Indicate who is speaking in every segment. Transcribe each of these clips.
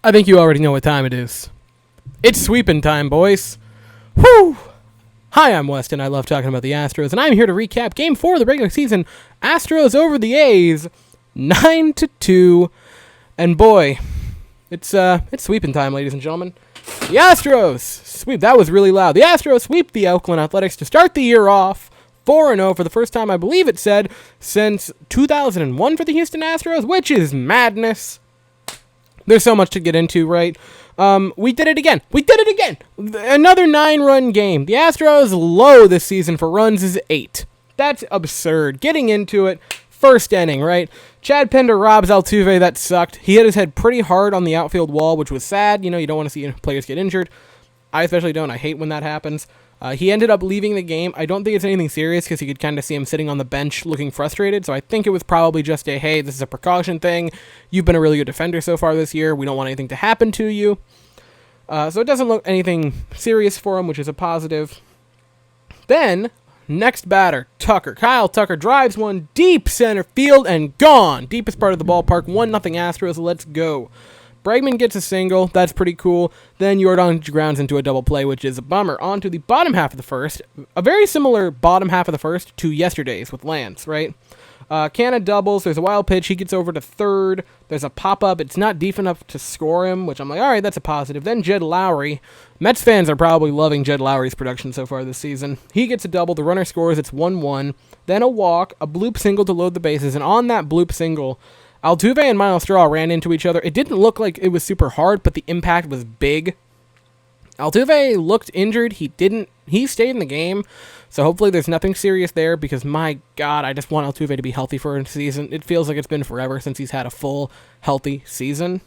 Speaker 1: I think you already know what time it is. It's sweeping time, boys. Whew! Hi, I'm Weston. I love talking about the Astros, and I'm here to recap Game 4 of the regular season. Astros over the A's, 9-2. And boy, it's sweeping time, ladies and gentlemen. The Astros sweep. That was really loud. The Astros sweep the Oakland Athletics to start the year off 4-0 for the first time, I believe it said, since 2001 for the Houston Astros, which is madness. There's so much to get into, right? We did it again. Another 9-run game. The Astros' low this season for runs is 8. That's absurd. Getting into it, first inning, right? Chad Pinder robs Altuve. That sucked. He hit his head pretty hard on the outfield wall, which was sad. You know, you don't want to see players get injured. I especially don't. I hate when that happens. He ended up leaving the game. I don't think it's anything serious because you could kind of see him sitting on the bench looking frustrated. So I think it was probably just a, hey, this is a precaution thing. You've been a really good defender so far this year. We don't want anything to happen to you. So it doesn't look anything serious for him, which is a positive. Then, next batter, Tucker. Kyle Tucker drives one deep center field and gone. Deepest part of the ballpark. 1-0 Astros. Let's go. Bregman gets a single. That's pretty cool. Then Yordan grounds into a double play, which is a bummer. On to the bottom half of the first. A very similar bottom half of the first to yesterday's with Lance, right? Canna doubles. There's a wild pitch. He gets over to third. There's a pop-up. It's not deep enough to score him, which I'm like, all right, that's a positive. Then Jed Lowry. Mets fans are probably loving Jed Lowry's production so far this season. He gets a double. The runner scores. It's 1-1. Then a walk, a bloop single to load the bases. And on that bloop single, Altuve and Miles Straw ran into each other. It didn't look like it was super hard, but the impact was big. Altuve looked injured. He stayed in the game, so hopefully there's nothing serious there because, my God, I just want Altuve to be healthy for a season. It feels like it's been forever since he's had a full, healthy season.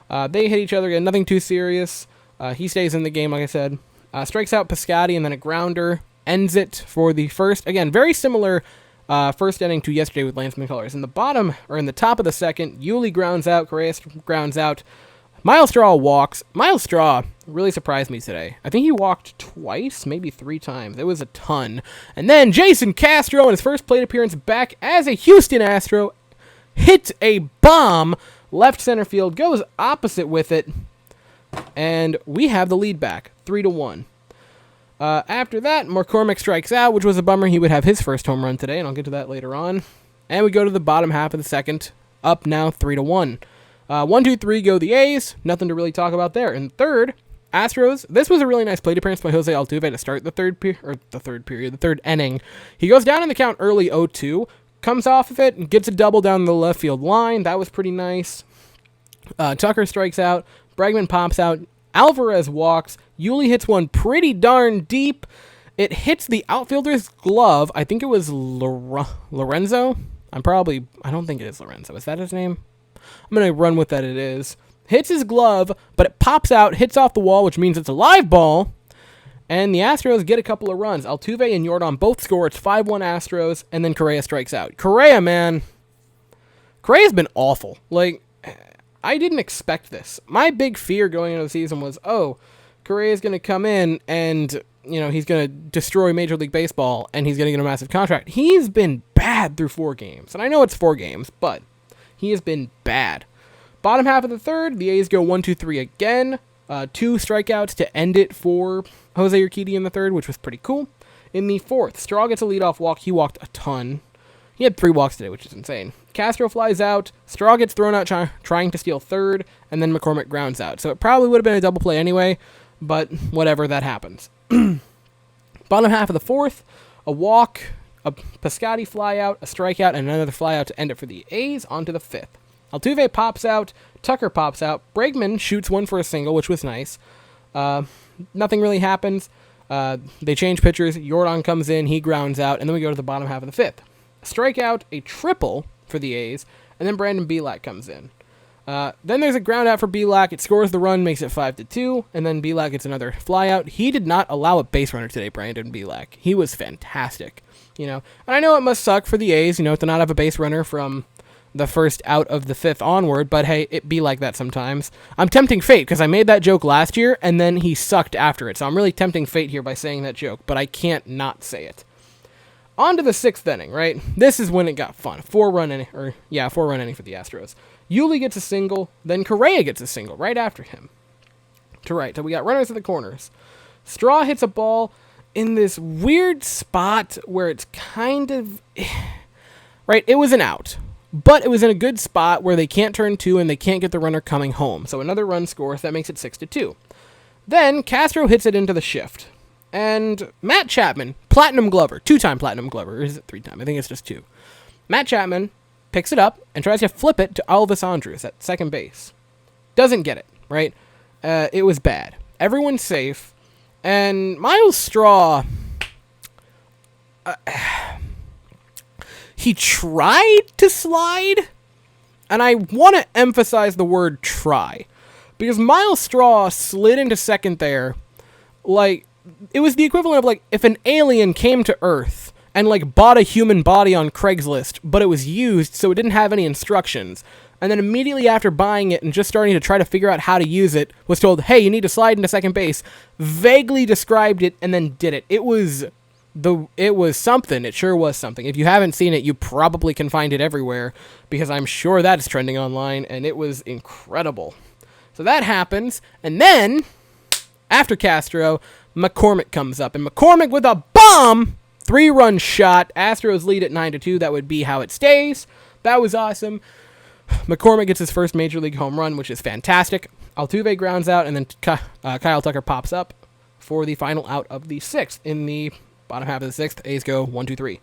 Speaker 1: They hit each other again, nothing too serious. He stays in the game, like I said. Strikes out Piscotty, and then a grounder ends it for the first. Again, very similar first inning to yesterday with Lance McCullers. In the top of the second, Yuli grounds out, Correa grounds out. Miles Straw walks. Miles Straw really surprised me today. I think he walked twice, maybe 3 times. It was a ton. And then Jason Castro, in his first plate appearance back as a Houston Astro, hits a bomb. Left center field, goes opposite with it. And we have the lead back, 3-1. After that, McCormick strikes out, which was a bummer. He would have his first home run today, and I'll get to that later on. And we go to the bottom half of the second, up now 3-1. 1-2-3 go the A's. Nothing to really talk about there. In third, Astros. This was a really nice plate appearance by Jose Altuve to start the third inning. He goes down in the count early 0-2, comes off of it, and gets a double down the left field line. That was pretty nice. Tucker strikes out. Bregman pops out. Alvarez walks. Yuli hits one pretty darn deep. It hits the outfielder's glove. I think it was Lorenzo. I don't think it is Lorenzo. Is that his name? I'm going to run with that it is. Hits his glove, but it pops out, hits off the wall, which means it's a live ball. And the Astros get a couple of runs. Altuve and Yordan both score. It's 5-1 Astros, and then Correa strikes out. Correa's been awful. Like, I didn't expect this. My big fear going into the season was, Correa's going to come in and, he's going to destroy Major League Baseball, and he's going to get a massive contract. He's been bad through 4 games. And I know it's 4 games, but he has been bad. Bottom half of the third, the A's go 1-2-3 again. 2 strikeouts to end it for Jose Urquidy in the third, which was pretty cool. In the fourth, Straw gets a leadoff walk. He walked a ton. He had 3 walks today, which is insane. Castro flies out. Straw gets thrown out trying to steal third, and then McCormick grounds out. So it probably would have been a double play anyway, but whatever, that happens. Bottom half of the fourth, a walk, a Piscotty fly out, a strikeout, and another fly out to end it for the A's. On to the fifth. Altuve pops out. Tucker pops out. Bregman shoots one for a single, which was nice. Nothing really happens. They change pitchers. Yordan comes in. He grounds out. And then we go to the bottom half of the fifth. A strikeout, a triple for the A's. And then Brandon Bielak comes in. Then there's a ground out for Bielak. It scores the run, makes it 5-2. And then Bielak gets another fly out. He did not allow a base runner today, Brandon Bielak. He was fantastic. And I know it must suck for the A's, to not have a base runner from the first out of the fifth onward, but hey, it be like that sometimes. I'm tempting fate because I made that joke last year and then he sucked after it. So I'm really tempting fate here by saying that joke, but I can't not say it. On to the 6th inning, right? This is when it got fun. 4-run inning for the Astros. Yuli gets a single, then Correa gets a single right after him. To right, so we got runners at the corners. Straw hits a ball in this weird spot where it's kind of... Right, it was an out. But it was in a good spot where they can't turn two and they can't get the runner coming home. So another run scores, that makes it 6-2. Then Castro hits it into the shift. And Matt Chapman, Platinum Glover, 2-time Platinum Glover, or is it 3-time? I think it's just 2. Matt Chapman picks it up and tries to flip it to Elvis Andrus at second base. Doesn't get it, right? It was bad. Everyone's safe. And Miles Straw, he tried to slide. And I want to emphasize the word try. Because Miles Straw slid into second there. Like, it was the equivalent of, like, if an alien came to Earth and, like, bought a human body on Craigslist, but it was used, so it didn't have any instructions. And then immediately after buying it and just starting to try to figure out how to use it, was told, hey, you need to slide into second base, vaguely described it, and then did it. It was something. It sure was something. If you haven't seen it, you probably can find it everywhere, because I'm sure that's trending online, and it was incredible. So that happens, and then, after Castro, McCormick comes up, and McCormick with a bomb, 3-run shot. Astros lead at 9-2. That would be how it stays. That was awesome. McCormick gets his first major league home run, which is fantastic. Altuve grounds out, and then Kyle Tucker pops up for the final out of the 6th. In the bottom half of the 6th, A's go 1-2-3.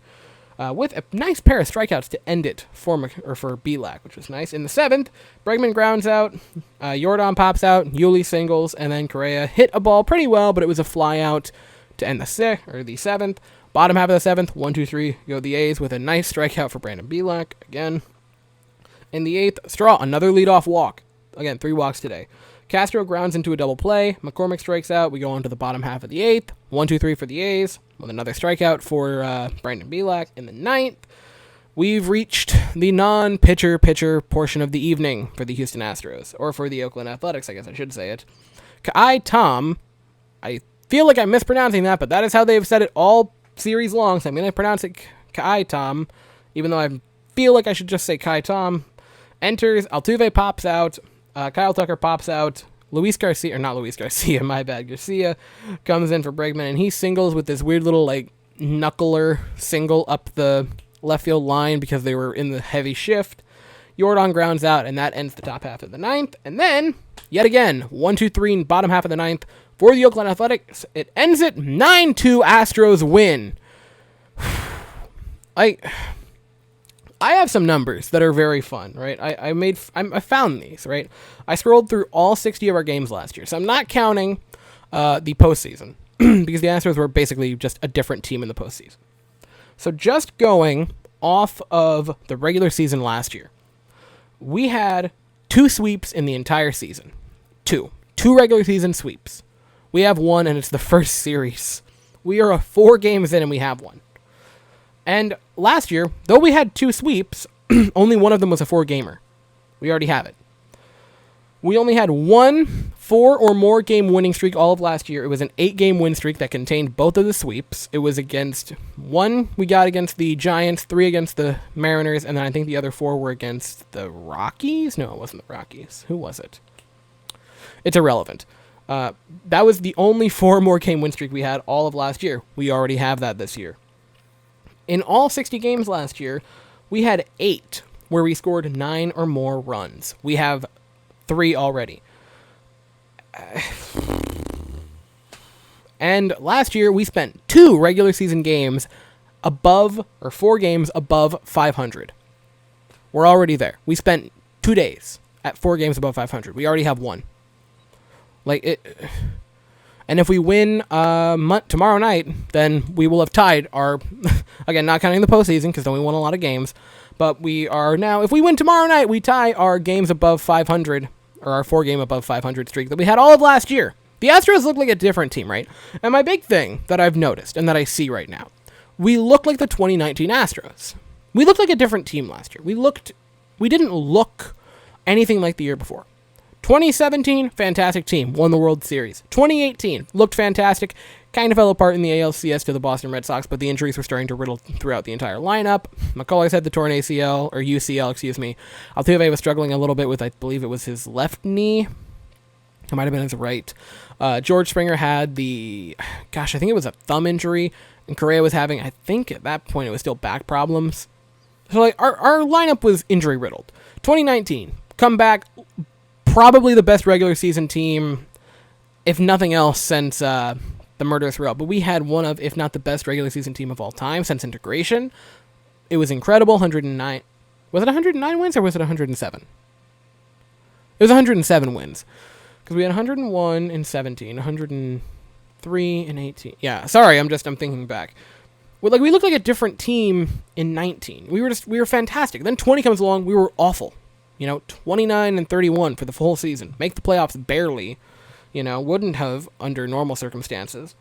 Speaker 1: With a nice pair of strikeouts to end it for Bielak, which was nice. In the 7th, Bregman grounds out, Jordan pops out, Yuli singles, and then Correa hit a ball pretty well, but it was a fly out to end the 7th. Bottom half of the 7th, 1-2-3, go the A's with a nice strikeout for Brandon Bielak again. In the 8th, Straw, another leadoff walk. Again, 3 walks today. Castro grounds into a double play. McCormick strikes out. We go on to the bottom half of the 8th. 1-2-3 for the A's, with another strikeout for Brandon Bielak. In the 9th, we've reached the non-pitcher portion of the evening for the Houston Astros, or for the Oakland Athletics, I guess I should say it. Kai Tom, I feel like I'm mispronouncing that, but that is how they've said it all series long, so I'm going to pronounce it Kai Tom, even though I feel like I should just say Kai Tom. Enters, Altuve pops out, Kyle Tucker pops out, Garcia comes in for Bregman, and he singles with this weird little, like, knuckler single up the left field line because they were in the heavy shift. Jordan grounds out, and that ends the top half of the 9th. And then, yet again, 1-2-3 in bottom half of the 9th for the Oakland Athletics. It ends it 9-2 Astros win. I have some numbers that are very fun, right? I found these, right? I scrolled through all 60 of our games last year, so I'm not counting the postseason because the Astros were basically just a different team in the postseason. So just going off of the regular season last year, we had 2 sweeps in the entire season. Two regular season sweeps. We have 1, and it's the first series. We are 4 games in, and we have 1. And last year, though we had 2 sweeps, only one of them was a 4-gamer. We already have it. We only had 1 4 or more game winning streak all of last year. It was an 8-game win streak that contained both of the sweeps. It was against 1 we got against the Giants, 3 against the Mariners, and then I think the other 4 were against the Rockies? No, it wasn't the Rockies. Who was it? It's irrelevant. That was the only 4 more game win streak we had all of last year. We already have that this year. In all 60 games last year, we had 8 where we scored 9 or more runs. We have 3 already. And last year, we spent 2 regular season games above, or 4 games above 500. We're already there. We spent 2 days at 4 games above 500. We already have 1. And if we win tomorrow night, then we will have tied our, again, not counting the postseason, because then we won a lot of games, but we are now, if we win tomorrow night, we tie our games above 500, or our 4-game above 500 streak that we had all of last year. The Astros look like a different team, right? And my big thing that I've noticed, and that I see right now, we look like the 2019 Astros. We looked like a different team last year. We didn't look anything like the year before. 2017, fantastic team, won the World Series. 2018, looked fantastic, kind of fell apart in the ALCS to the Boston Red Sox, but the injuries were starting to riddle throughout the entire lineup. McCullers had the torn ACL, or UCL, excuse me. Altuve was struggling a little bit with, I believe it was his left knee. It might have been his right. George Springer had I think it was a thumb injury, and Correa was having, I think at that point it was still back problems. So like our lineup was injury riddled. 2019, come back, probably the best regular season team, if nothing else, since the murderous row. But we had one of, if not the best regular season team of all time since integration. It was incredible. 109. Was it 109 wins or was it 107? It was 107 wins. Because we had 101 in 17, 103 in 18. Yeah, sorry, I'm thinking back. We looked like a different team in 19. We were fantastic. Then 20 comes along, we were awful. 29 and 31 for the full season. Make the playoffs barely. Wouldn't have under normal circumstances.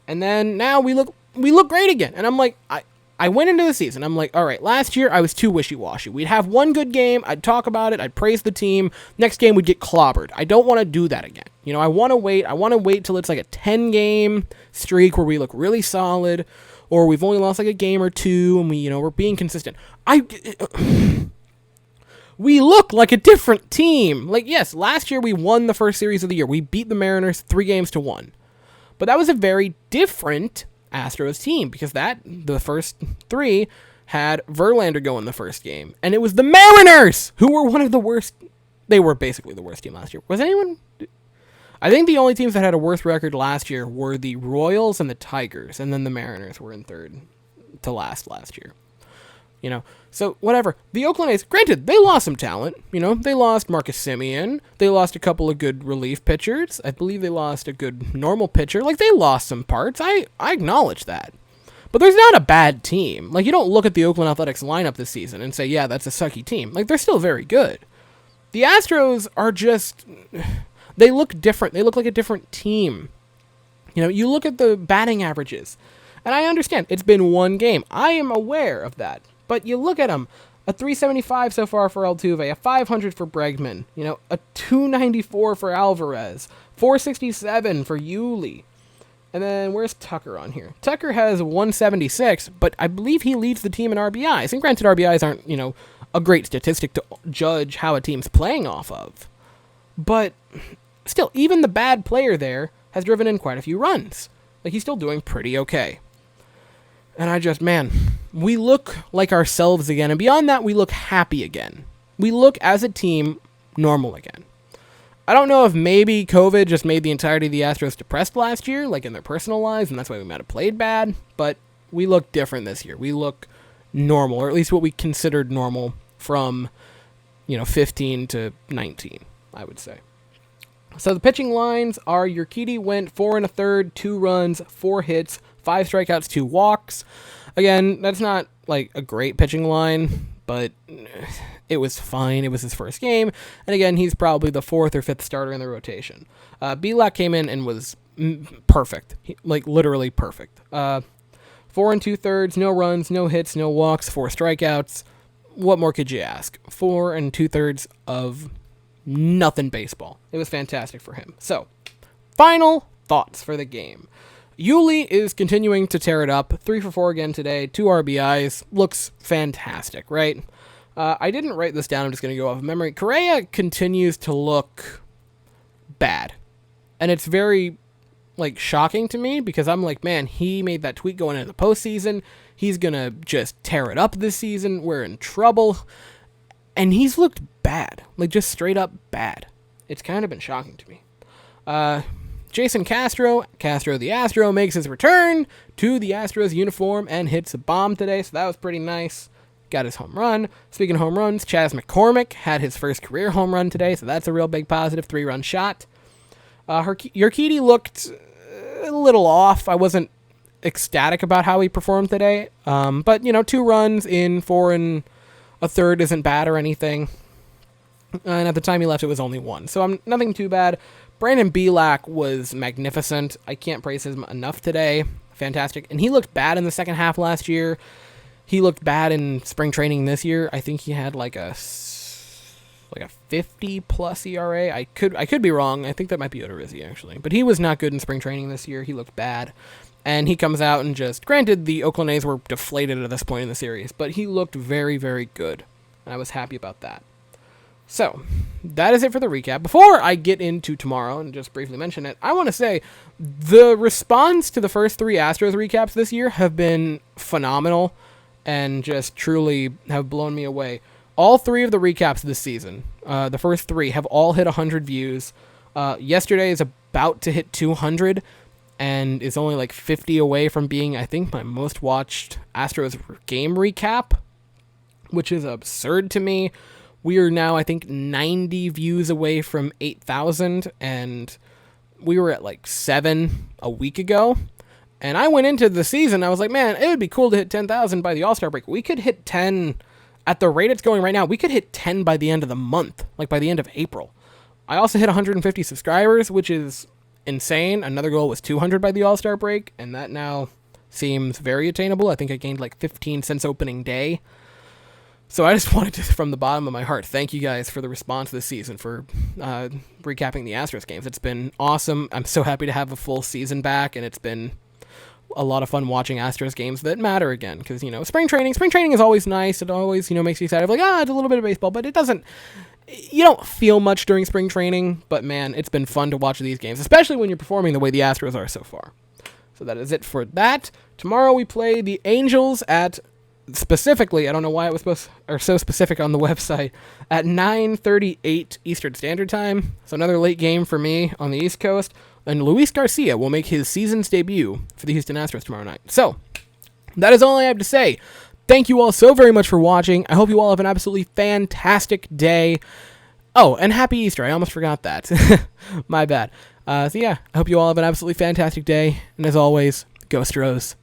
Speaker 1: And then now we look great again. And I'm like, I went into the season, I'm like, all right, last year I was too wishy-washy. We'd have one good game, I'd talk about it, I'd praise the team. Next game we'd get clobbered. I don't want to do that again. I want to wait till it's like a 10-game streak where we look really solid, or we've only lost like a game or two, and we're being consistent. We look like a different team. Like, yes, last year we won the first series of the year. We beat the Mariners 3-1. But that was a very different Astros team, because the first three had Verlander go in the first game, and it was the Mariners who were one of the worst. They were basically the worst team last year. I think the only teams that had a worse record last year were the Royals and the Tigers, and then the Mariners were in third to last year. So whatever. The Oakland A's, granted, they lost some talent. They lost Marcus Semien. They lost a couple of good relief pitchers. I believe they lost a good normal pitcher. Like, they lost some parts. I acknowledge that. But there's not a bad team. Like, you don't look at the Oakland Athletics lineup this season and say, yeah, that's a sucky team. Like, they're still very good. The Astros are just... They look different. They look like a different team. You look at the batting averages. And I understand, it's been one game. I am aware of that. But you look at them, a 375 so far for Altuve, a 500 for Bregman, a 294 for Alvarez, 467 for Yuli. And then where's Tucker on here? Tucker has 176, but I believe he leads the team in RBIs. And granted, RBIs aren't, a great statistic to judge how a team's playing off of. But still, even the bad player there has driven in quite a few runs. Like, he's still doing pretty okay. And we look like ourselves again. And beyond that, we look happy again. We look, as a team, normal again. I don't know if maybe COVID just made the entirety of the Astros depressed last year, like in their personal lives, and that's why we might have played bad. But we look different this year. We look normal, or at least what we considered normal from, 15 to 19, I would say. So the pitching lines are: Urquidy went 4 1/3, 2 runs, 4 hits, 5 strikeouts, 2 walks. Again, that's not like a great pitching line, but it was fine. It was his first game. And again, he's probably the 4th or 5th starter in the rotation. Bielak came in and was perfect. Literally perfect. 4 2/3, no runs, no hits, no walks, 4 strikeouts. What more could you ask? 4 2/3 of nothing baseball. It was fantastic for him. So, final thoughts for the game. Yuli is continuing to tear it up. 3 for 4 again today. 2 RBIs. Looks fantastic, right? I didn't write this down. I'm just going to go off of memory. Correa continues to look bad. And it's very, shocking to me, because I'm like, man, he made that tweet going into the postseason. He's going to just tear it up this season. We're in trouble. And he's looked bad. Just straight up bad. It's kind of been shocking to me. Jason Castro the Astro, makes his return to the Astros uniform and hits a bomb today, so that was pretty nice. Got his home run. Speaking of home runs, Chas McCormick had his first career home run today, so that's a real big positive. 3-run shot. Urquidy looked a little off. I wasn't ecstatic about how he performed today, but 2 runs in 4 1/3 isn't bad or anything. And at the time he left, it was only 1, so nothing too bad. Brandon Bielak was magnificent. I can't praise him enough today. Fantastic. And he looked bad in the second half last year. He looked bad in spring training this year. I think he had like a 50+ ERA. I could be wrong. I think that might be Odorizzi, actually. But he was not good in spring training this year. He looked bad. And he comes out and just, granted, the Oakland A's were deflated at this point in the series, but he looked very, very good. And I was happy about that. So, that is it for the recap. Before I get into tomorrow and just briefly mention it, I want to say the response to the first 3 Astros recaps this year have been phenomenal and just truly have blown me away. All 3 of the recaps this season, the first 3, have all hit 100 views. Yesterday is about to hit 200 and is only like 50 away from being, I think, my most watched Astros game recap, which is absurd to me. We are now, I think, 90 views away from 8,000, and we were at like 7 a week ago. And I went into the season, I was like, man, it would be cool to hit 10,000 by the All-Star break. We could hit 10 at the rate it's going right now. We could hit 10 by the end of the month, like by the end of April. I also hit 150 subscribers, which is insane. Another goal was 200 by the All-Star break, and that now seems very attainable. I think I gained like 15 since opening day. So I just wanted to, from the bottom of my heart, thank you guys for the response this season, for recapping the Astros games. It's been awesome. I'm so happy to have a full season back, and it's been a lot of fun watching Astros games that matter again. Because, spring training is always nice. It always, makes you excited. Like, it's a little bit of baseball, but it doesn't, you don't feel much during spring training. But, man, it's been fun to watch these games, especially when you're performing the way the Astros are so far. So that is it for that. Tomorrow we play the Angels at, specifically, I don't know why it was so specific on the website, at 9:38 Eastern Standard Time. So another late game for me on the East Coast. And Luis Garcia will make his season's debut for the Houston Astros tomorrow night. So, that is all I have to say. Thank you all so very much for watching. I hope you all have an absolutely fantastic day. Oh, and happy Easter. I almost forgot that. My bad. So yeah, I hope you all have an absolutely fantastic day. And as always, go Astros.